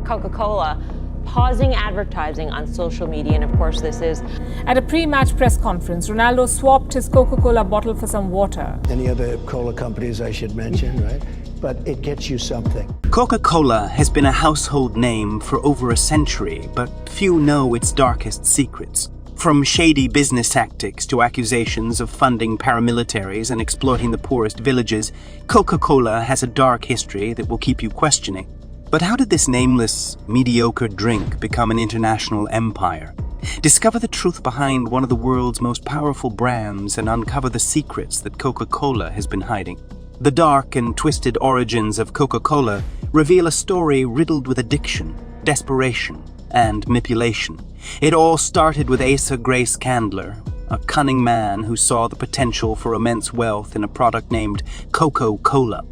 Coca-Cola pausing advertising on social media, and of course this is... At a pre-match press conference, Ronaldo swapped his Coca-Cola bottle for some water. Any other cola companies I should mention, right? But it gets you something. Coca-Cola has been a household name for over a century, but few know its darkest secrets. From shady business tactics to accusations of funding paramilitaries and exploiting the poorest villages, Coca-Cola has a dark history that will keep you questioning. But how did this nameless, mediocre drink become an international empire? Discover the truth behind one of the world's most powerful brands and uncover the secrets that Coca-Cola has been hiding. The dark and twisted origins of Coca-Cola reveal a story riddled with addiction, desperation, and manipulation. It all started with Asa Grace Candler, a cunning man who saw the potential for immense wealth in a product named Coca Cola.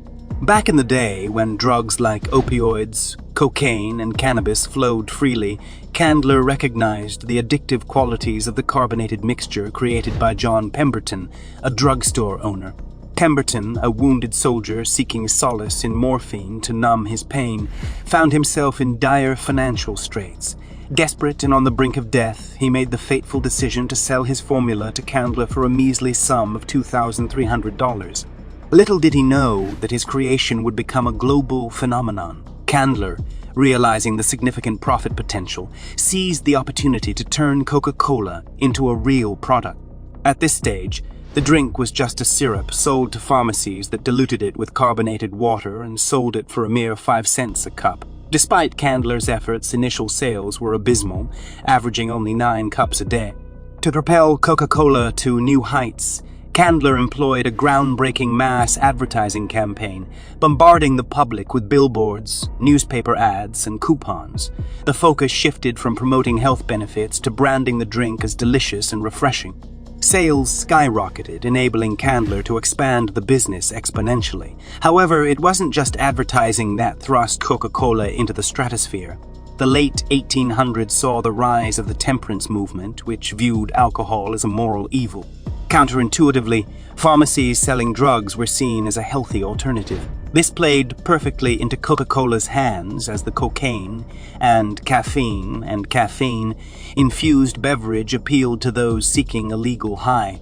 Back in the day, when drugs like opioids, cocaine, and cannabis flowed freely, Candler recognized the addictive qualities of the carbonated mixture created by John Pemberton, a drugstore owner. Pemberton, a wounded soldier seeking solace in morphine to numb his pain, found himself in dire financial straits. Desperate and on the brink of death, he made the fateful decision to sell his formula to Candler for a measly sum of $2,300. Little did he know that his creation would become a global phenomenon. Candler, realizing the significant profit potential, seized the opportunity to turn Coca-Cola into a real product. At this stage, the drink was just a syrup sold to pharmacies that diluted it with carbonated water and sold it for a mere 5 cents a cup. Despite Candler's efforts, initial sales were abysmal, averaging only 9 cups a day. To propel Coca-Cola to new heights, Candler employed a groundbreaking mass advertising campaign, bombarding the public with billboards, newspaper ads, and coupons. The focus shifted from promoting health benefits to branding the drink as delicious and refreshing. Sales skyrocketed, enabling Candler to expand the business exponentially. However, it wasn't just advertising that thrust Coca-Cola into the stratosphere. The late 1800s saw the rise of the temperance movement, which viewed alcohol as a moral evil. Counterintuitively, pharmacies selling drugs were seen as a healthy alternative. This played perfectly into Coca-Cola's hands as the cocaine and caffeine-infused beverage appealed to those seeking a legal high.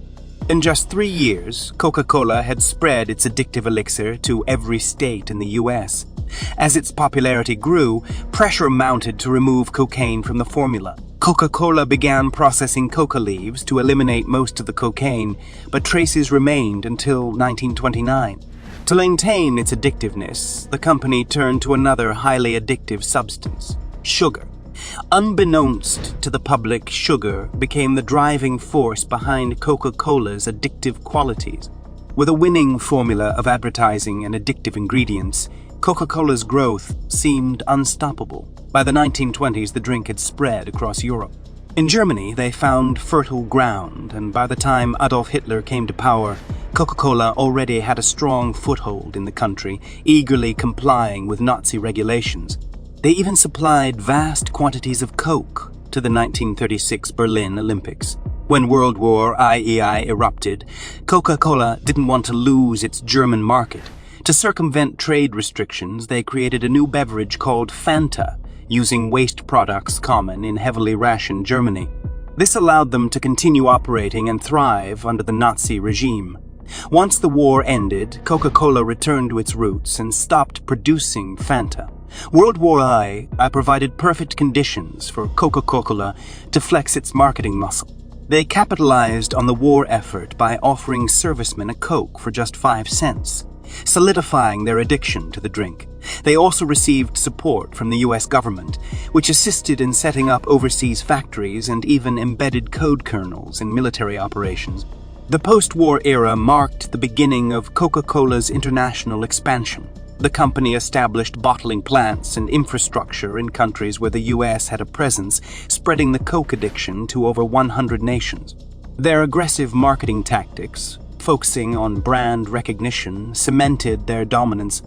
In just 3 years, Coca-Cola had spread its addictive elixir to every state in the U.S. As its popularity grew, pressure mounted to remove cocaine from the formula. Coca-Cola began processing coca leaves to eliminate most of the cocaine, but traces remained until 1929. To maintain its addictiveness, the company turned to another highly addictive substance, sugar. Unbeknownst to the public, sugar became the driving force behind Coca-Cola's addictive qualities. With a winning formula of advertising and addictive ingredients, Coca-Cola's growth seemed unstoppable. By the 1920s, the drink had spread across Europe. In Germany, they found fertile ground, and by the time Adolf Hitler came to power, Coca-Cola already had a strong foothold in the country, eagerly complying with Nazi regulations. They even supplied vast quantities of Coke to the 1936 Berlin Olympics. When World War II erupted, Coca-Cola didn't want to lose its German market. To circumvent trade restrictions, they created a new beverage called Fanta, using waste products common in heavily rationed Germany. This allowed them to continue operating and thrive under the Nazi regime. Once the war ended, Coca-Cola returned to its roots and stopped producing Fanta. World War I provided perfect conditions for Coca-Cola to flex its marketing muscle. They capitalized on the war effort by offering servicemen a Coke for just 5 cents, solidifying their addiction to the drink. They also received support from the U.S. government, which assisted in setting up overseas factories and even embedded code kernels in military operations. The post-war era marked the beginning of Coca-Cola's international expansion. The company established bottling plants and infrastructure in countries where the U.S. had a presence, spreading the Coke addiction to over 100 nations. Their aggressive marketing tactics, focusing on brand recognition, cemented their dominance.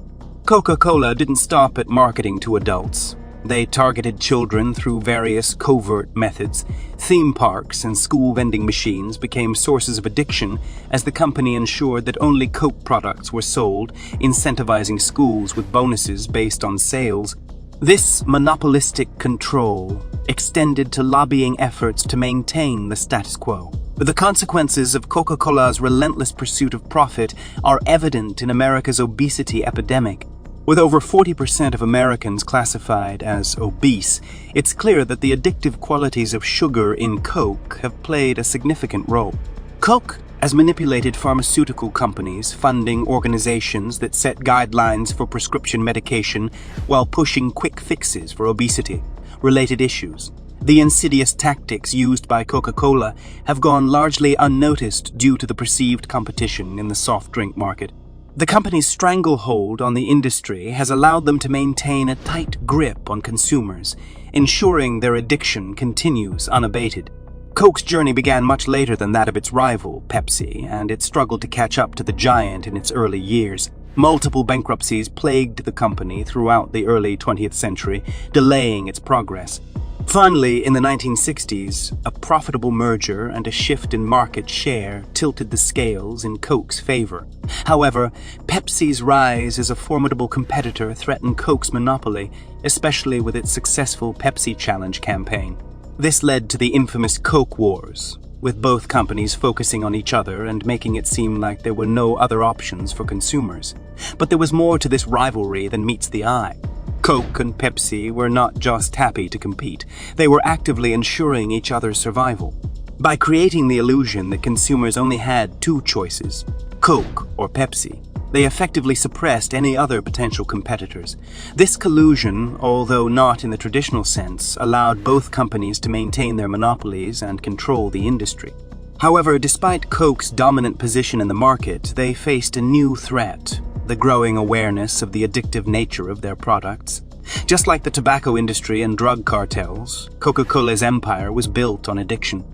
Coca-Cola didn't stop at marketing to adults. They targeted children through various covert methods. Theme parks and school vending machines became sources of addiction as the company ensured that only Coke products were sold, incentivizing schools with bonuses based on sales. This monopolistic control extended to lobbying efforts to maintain the status quo. The consequences of Coca-Cola's relentless pursuit of profit are evident in America's obesity epidemic. With over 40% of Americans classified as obese, it's clear that the addictive qualities of sugar in Coke have played a significant role. Coke has manipulated pharmaceutical companies, funding organizations that set guidelines for prescription medication while pushing quick fixes for obesity-related issues. The insidious tactics used by Coca-Cola have gone largely unnoticed due to the perceived competition in the soft drink market. The company's stranglehold on the industry has allowed them to maintain a tight grip on consumers, ensuring their addiction continues unabated. Coke's journey began much later than that of its rival, Pepsi, and it struggled to catch up to the giant in its early years. Multiple bankruptcies plagued the company throughout the early 20th century, delaying its progress. Finally, in the 1960s, a profitable merger and a shift in market share tilted the scales in Coke's favor. However, Pepsi's rise as a formidable competitor threatened Coke's monopoly, especially with its successful Pepsi Challenge campaign. This led to the infamous Coke Wars, with both companies focusing on each other and making it seem like there were no other options for consumers. But there was more to this rivalry than meets the eye. Coke and Pepsi were not just happy to compete, they were actively ensuring each other's survival. By creating the illusion that consumers only had two choices, Coke or Pepsi, they effectively suppressed any other potential competitors. This collusion, although not in the traditional sense, allowed both companies to maintain their monopolies and control the industry. However, despite Coke's dominant position in the market, they faced a new threat: the growing awareness of the addictive nature of their products. Just like the tobacco industry and drug cartels, Coca-Cola's empire was built on addiction.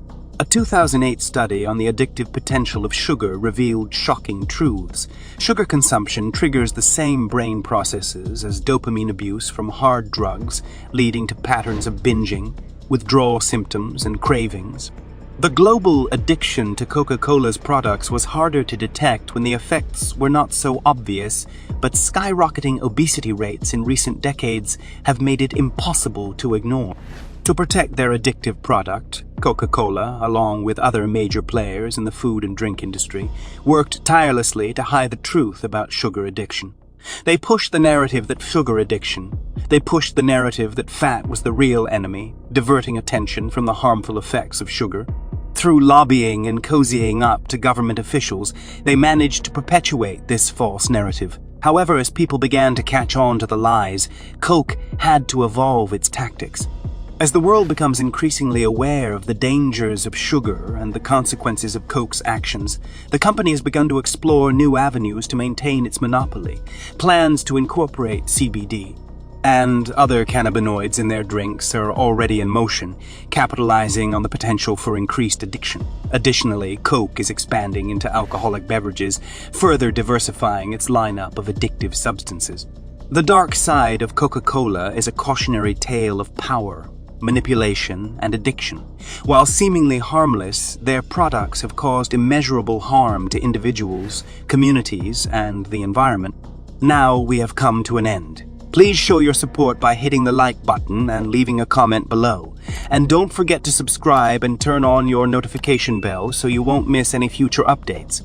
A 2008 study on the addictive potential of sugar revealed shocking truths. Sugar consumption triggers the same brain processes as dopamine abuse from hard drugs, leading to patterns of binging, withdrawal symptoms, and cravings. The global addiction to Coca-Cola's products was harder to detect when the effects were not so obvious, but skyrocketing obesity rates in recent decades have made it impossible to ignore. To protect their addictive product, Coca-Cola, along with other major players in the food and drink industry, worked tirelessly to hide the truth about sugar addiction. They pushed the narrative that fat was the real enemy, diverting attention from the harmful effects of sugar. Through lobbying and cozying up to government officials, they managed to perpetuate this false narrative. However, as people began to catch on to the lies, Coke had to evolve its tactics. As the world becomes increasingly aware of the dangers of sugar and the consequences of Coke's actions, the company has begun to explore new avenues to maintain its monopoly. Plans to incorporate CBD and other cannabinoids in their drinks are already in motion, capitalizing on the potential for increased addiction. Additionally, Coke is expanding into alcoholic beverages, further diversifying its lineup of addictive substances. The dark side of Coca-Cola is a cautionary tale of power, manipulation, and addiction. While seemingly harmless, their products have caused immeasurable harm to individuals, communities, and the environment. Now we have come to an end. Please show your support by hitting the like button and leaving a comment below. And don't forget to subscribe and turn on your notification bell so you won't miss any future updates.